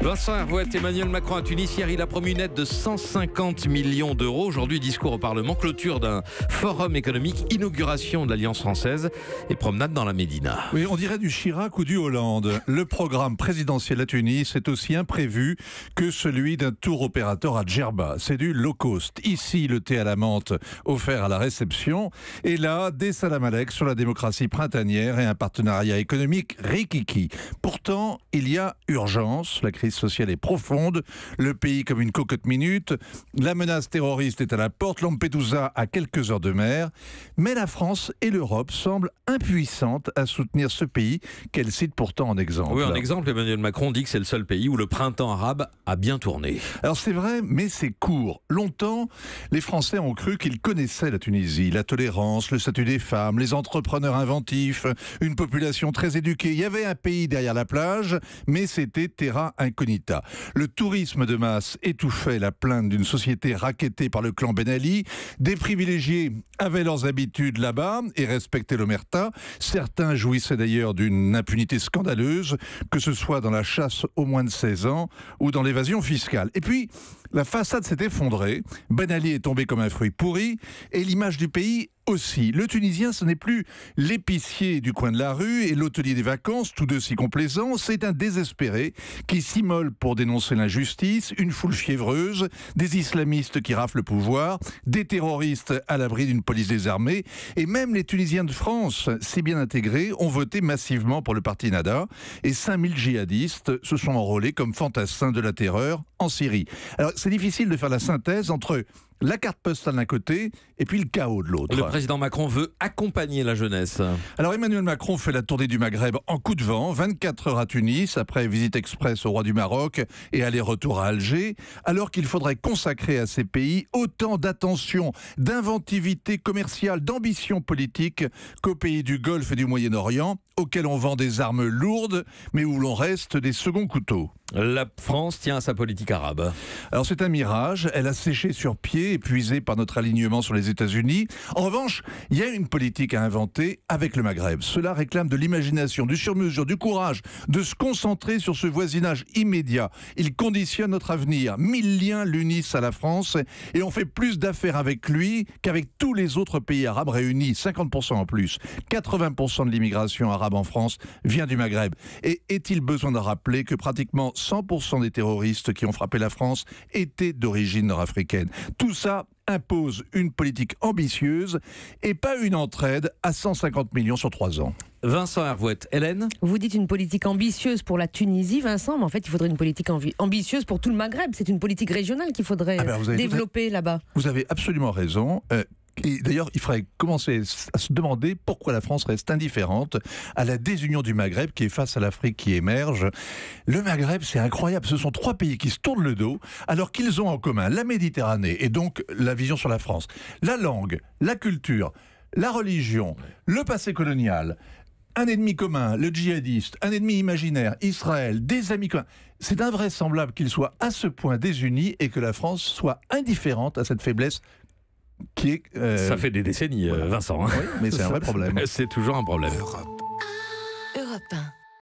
Vincent Hervouet, Emmanuel Macron à Tunis. Hier, il a promis une aide de 150 millions d'euros. Aujourd'hui, discours au Parlement, clôture d'un forum économique, inauguration de l'Alliance française et promenade dans la Médina. Oui, on dirait du Chirac ou du Hollande. Le programme présidentiel à Tunis est aussi imprévu que celui d'un tour opérateur à Djerba. C'est du low cost. Ici, le thé à la menthe offert à la réception. Et là, des salam alek sur la démocratie printanière et un partenariat économique rikiki. Pourtant, il y a urgence. La crise sociale est profonde. Le pays comme une cocotte minute. La menace terroriste est à la porte. Lampedusa à quelques heures de mer. Mais la France et l'Europe semblent impuissantes à soutenir ce pays qu'elle cite pourtant en exemple. Oui, en exemple, Emmanuel Macron dit que c'est le seul pays où le printemps arabe a bien tourné. Alors c'est vrai, mais c'est court. Longtemps, les Français ont cru qu'ils connaissaient la Tunisie, la tolérance, le statut des femmes, les entrepreneurs inventifs, une population très éduquée. Il y avait un pays derrière la plage, mais c'était terra incognita. Le tourisme de masse étouffait la plainte d'une société rackettée par le clan Ben Ali. Des privilégiés avaient leurs habitudes là-bas et respectaient l'omerta. Certains jouissaient d'ailleurs d'une impunité scandaleuse, que ce soit dans la chasse aux moins de 16 ans ou dans l'évasion fiscale. Et puis, la façade s'est effondrée, Ben Ali est tombé comme un fruit pourri, et l'image du pays aussi. Le Tunisien, ce n'est plus l'épicier du coin de la rue et l'hôtelier des vacances, tous deux si complaisants, c'est un désespéré qui s'immole pour dénoncer l'injustice, une foule fiévreuse, des islamistes qui raflent le pouvoir, des terroristes à l'abri d'une police désarmée, et même les Tunisiens de France, si bien intégrés, ont voté massivement pour le parti Nada, et 5000 djihadistes se sont enrôlés comme fantassins de la terreur en Syrie. Alors, c'est difficile de faire la synthèse entre la carte postale d'un côté et puis le chaos de l'autre. Le président Macron veut accompagner la jeunesse. Alors Emmanuel Macron fait la tournée du Maghreb en coup de vent, 24 heures à Tunis, après visite express au roi du Maroc et aller-retour à Alger, alors qu'il faudrait consacrer à ces pays autant d'attention, d'inventivité commerciale, d'ambition politique qu'aux pays du Golfe et du Moyen-Orient, auxquels on vend des armes lourdes, mais où l'on reste des seconds couteaux. La France tient à sa politique arabe. Alors c'est un mirage, elle a séché sur pied, épuisée par notre alignement sur les États-Unis. En revanche, il y a une politique à inventer avec le Maghreb. Cela réclame de l'imagination, du sur-mesure, du courage, de se concentrer sur ce voisinage immédiat. Il conditionne notre avenir. 1000 liens l'unissent à la France et on fait plus d'affaires avec lui qu'avec tous les autres pays arabes réunis, 50% en plus. 80% de l'immigration arabe en France vient du Maghreb. Et est-il besoin de rappeler que pratiquement 100% des terroristes qui ont frappé la France étaient d'origine nord-africaine. Tout ça impose une politique ambitieuse et pas une entraide à 150 millions sur 3 ans. Vincent Hervouet, Hélène ? Vous dites une politique ambitieuse pour la Tunisie, Vincent, mais en fait, il faudrait une politique ambitieuse pour tout le Maghreb. C'est une politique régionale qu'il faudrait développer là-bas. Vous avez absolument raison. Et d'ailleurs, il faudrait commencer à se demander pourquoi la France reste indifférente à la désunion du Maghreb qui est face à l'Afrique qui émerge. Le Maghreb, c'est incroyable. Ce sont 3 pays qui se tournent le dos alors qu'ils ont en commun la Méditerranée et donc la vision sur la France, la langue, la culture, la religion, le passé colonial. Un ennemi commun, le djihadiste, un ennemi imaginaire, Israël, des amis communs. C'est invraisemblable qu'ils soient à ce point désunis et que la France soit indifférente à cette faiblesse qui est... Ça fait des décennies, Vincent. Hein. Oui, mais c'est un vrai problème. C'est toujours un problème. Europe 1.